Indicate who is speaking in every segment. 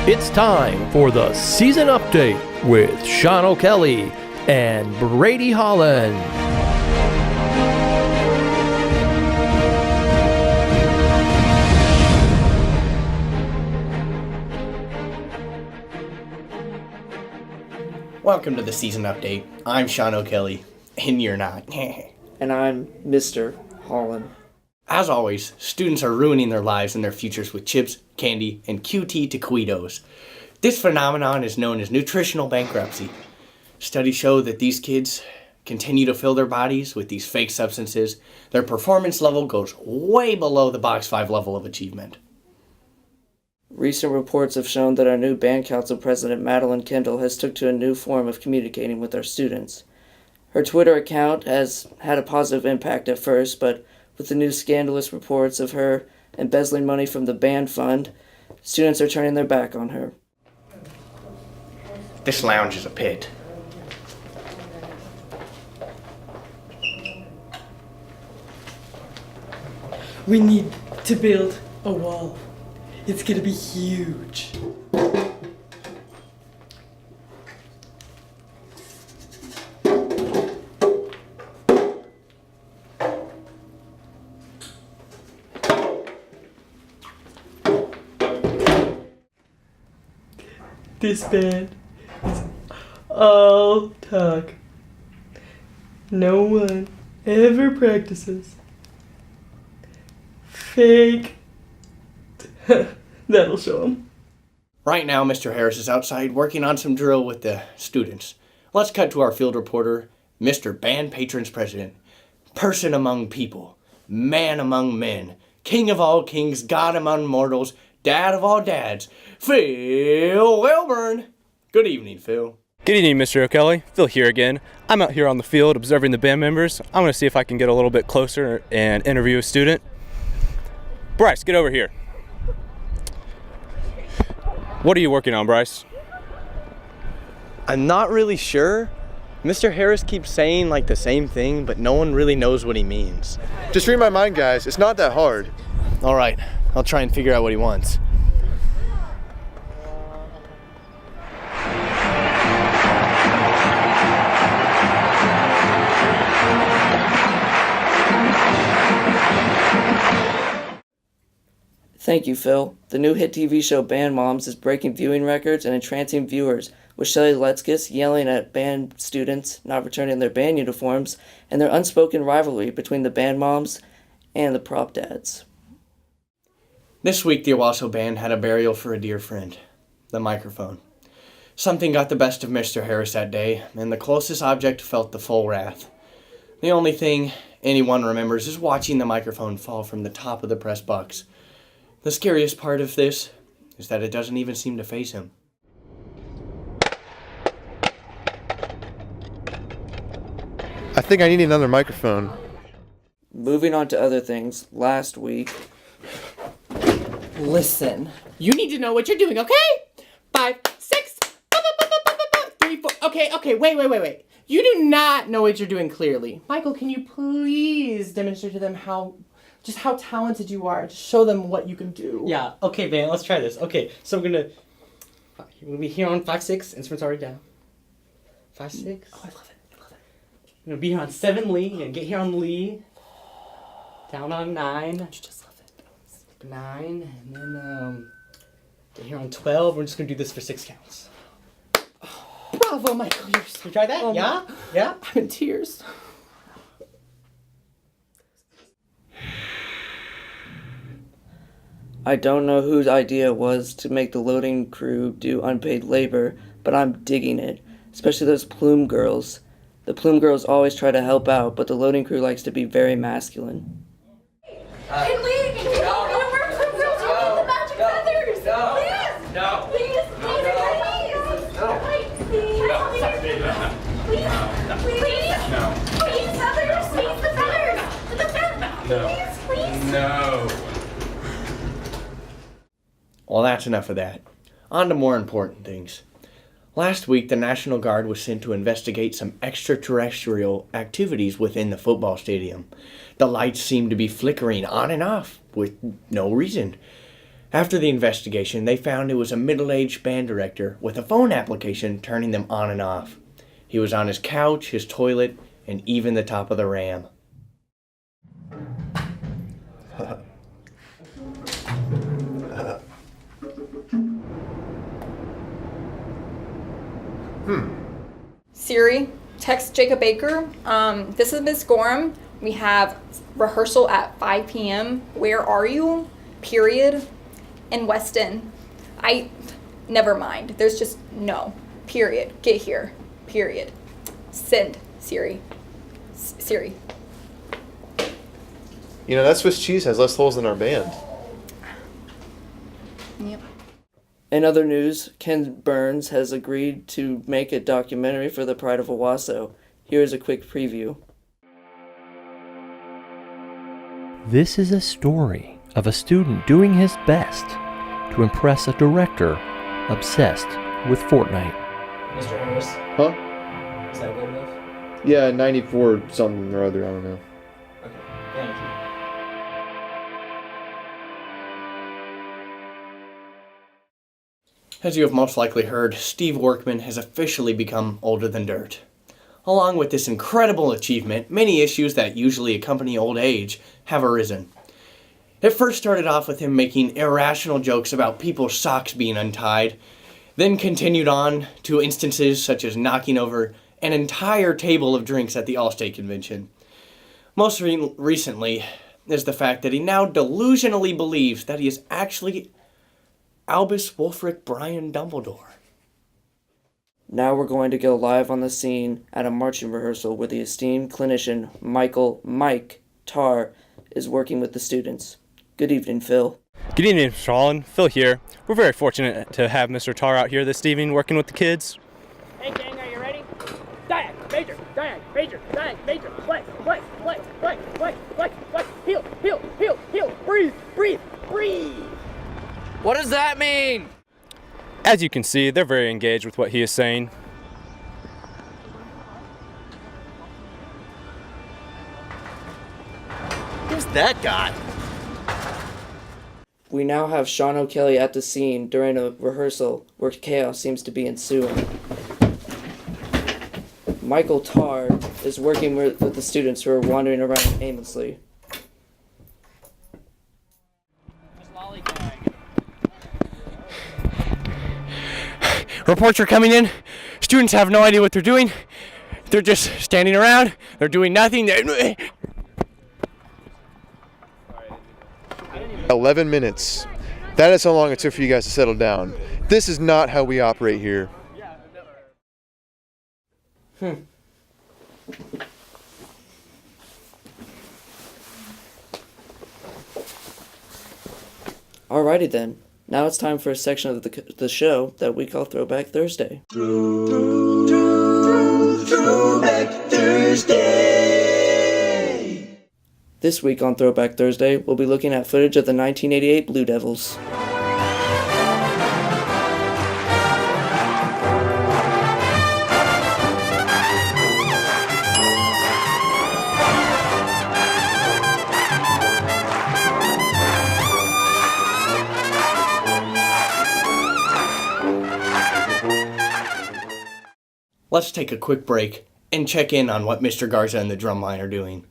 Speaker 1: It's time for the season update with Sean O'Kelly and Brady Holland.
Speaker 2: Welcome to the season update. I'm Sean O'Kelly, and you're not.
Speaker 3: And I'm Mr. Holland.
Speaker 2: As always, students are ruining their lives and their futures with chips, candy, and QT taquitos. This phenomenon is known as nutritional bankruptcy. Studies show that these kids continue to fill their bodies with these fake substances. Their performance level goes way below the Box 5 level of achievement.
Speaker 3: Recent reports have shown that our new band council president, Madeline Kendall, has took to a new form of communicating with our students. Her Twitter account has had a positive impact at first, but with the new scandalous reports of her embezzling money from the band fund, students are turning their back on her.
Speaker 2: This lounge is a pit.
Speaker 4: We need to build a wall. It's gonna be huge. This band is all talk. No one ever practices. Fake. That'll show them.
Speaker 2: Right now, Mr. Harris is outside working on some drill with the students. Let's cut to our field reporter, Mr. Band Patrons President, person among people, man among men, king of all kings, god among mortals, dad of all dads, Phil Wilburn. Good evening, Phil.
Speaker 5: Good evening, Mr. O'Kelly. Phil here again. I'm out here on the field observing the band members. I'm going to see if I can get a little bit closer and interview a student. Bryce, get over here. What are you working on, Bryce?
Speaker 6: I'm not really sure. Mr. Harris keeps saying like the same thing, but no one really knows what he means.
Speaker 7: Just read my mind, guys. It's not that hard.
Speaker 6: All right, I'll try and figure out what he wants.
Speaker 3: Thank you, Phil. The new hit TV show Band Moms is breaking viewing records and entrancing viewers, with Shelley Letskis yelling at band students not returning their band uniforms and their unspoken rivalry between the band moms and the prop dads.
Speaker 2: This week, the Owasso band had a burial for a dear friend, the microphone. Something got the best of Mr. Harris that day, and the closest object felt the full wrath. The only thing anyone remembers is watching the microphone fall from the top of the press box. The scariest part of this is that it doesn't even seem to faze him.
Speaker 7: I think I need another microphone.
Speaker 3: Moving on to other things, last week...
Speaker 8: Listen, you need to know what you're doing, okay? 5, 6, 3, 4. Okay, wait. You do not know what you're doing clearly. Michael, can you please demonstrate to them how talented you are? Just show them what you can do.
Speaker 9: Yeah, okay, man, let's try this. Okay, so we're gonna be here on 5, 6, instruments already down. 5, 6.
Speaker 8: Oh, I love it.
Speaker 9: We're gonna be here on 7 Lee, and get here on Lee. Down on 9.
Speaker 8: Don't you just love it?
Speaker 9: 9, and then get here on 12. We're just gonna do this for 6 counts.
Speaker 8: Bravo, Michael.
Speaker 9: You try that? Yeah? Yeah?
Speaker 8: I'm in tears.
Speaker 3: I don't know whose idea it was to make the loading crew do unpaid labor, but I'm digging it, especially those plume girls. The plume girls always try to help out, but the loading crew likes to be very masculine.
Speaker 10: Hey, Lee, can you go to work with girls with the magic feathers?
Speaker 11: No.
Speaker 10: Please.
Speaker 11: No.
Speaker 10: Please, please.
Speaker 11: No.
Speaker 10: Please, feathers, squeeze the feathers. Please.
Speaker 11: No.
Speaker 2: Well, that's enough of that. On to more important things. Last week, the National Guard was sent to investigate some extraterrestrial activities within the football stadium. The lights seemed to be flickering on and off with no reason. After the investigation, they found it was a middle-aged band director with a phone application turning them on and off. He was on his couch, his toilet, and even the top of the RAM.
Speaker 10: Siri, text Jacob Baker. This is Miss Gorham. We have rehearsal at 5 p.m. Where are you? Period. In Weston. Never mind. There's just no. Period. Get here. Period. Send, Siri. Siri.
Speaker 7: You know, that Swiss cheese has less holes than our band.
Speaker 10: Yep.
Speaker 3: In other news, Ken Burns has agreed to make a documentary for the Pride of Owasso. Here's a quick preview.
Speaker 1: This is a story of a student doing his best to impress a director obsessed with Fortnite.
Speaker 9: Mr. Harris,
Speaker 7: Huh?
Speaker 9: is that good enough?
Speaker 7: Yeah, 94 something or other, I don't know.
Speaker 9: Okay, thank you.
Speaker 2: As you have most likely heard, Steve Workman has officially become older than dirt. Along with this incredible achievement, many issues that usually accompany old age have arisen. It first started off with him making irrational jokes about people's socks being untied, then continued on to instances such as knocking over an entire table of drinks at the Allstate convention. Most recently is the fact that he now delusionally believes that he is actually Albus Wulfric Brian Dumbledore.
Speaker 3: Now we're going to go live on the scene at a marching rehearsal where the esteemed clinician Mike Tarr is working with the students. Good evening, Phil.
Speaker 5: Good evening, Mr. Holland. Phil here. We're very fortunate to have Mr. Tarr out here this evening working with the kids.
Speaker 11: Hey gang, are you ready? Diag, major, diag, major, diag, major, flex, flex, flex, flex, flex, flex, flex, heel, heel, heel, heel, breathe, breathe, breathe.
Speaker 12: What does that mean?
Speaker 5: As you can see, they're very engaged with what he is saying.
Speaker 12: Who's that guy?
Speaker 3: We now have Sean O'Kelly at the scene during a rehearsal where chaos seems to be ensuing. Michael Tarr is working with the students who are wandering around aimlessly.
Speaker 2: Reports are coming in. Students have no idea what they're doing. They're just standing around. They're doing nothing.
Speaker 7: 11 minutes. That is how long it took for you guys to settle down. This is not how we operate here.
Speaker 3: Alrighty then. Now it's time for a section of the show that we call Throwback Thursday.
Speaker 13: Throwback Thursday.
Speaker 3: This week on Throwback Thursday, we'll be looking at footage of the 1988 Blue Devils.
Speaker 2: Let's take a quick break and check in on what Mr. Garza and the drumline are doing.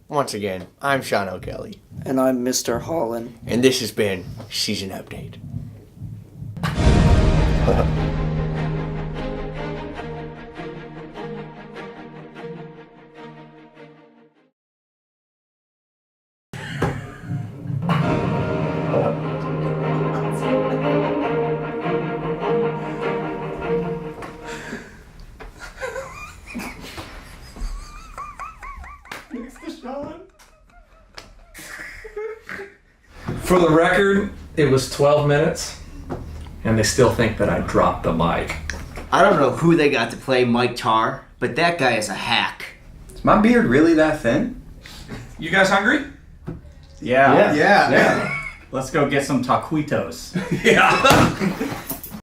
Speaker 2: Once again, I'm Sean O'Kelly.
Speaker 3: And I'm Mr. Holland.
Speaker 2: And this has been Season Update.
Speaker 14: For the record, it was 12 minutes, and they still think that I dropped the mic.
Speaker 12: I don't know who they got to play Mike Tarr, but that guy is a hack.
Speaker 15: Is my beard really that thin?
Speaker 14: You guys hungry?
Speaker 15: Yeah. Let's go get some taquitos.
Speaker 16: Yeah.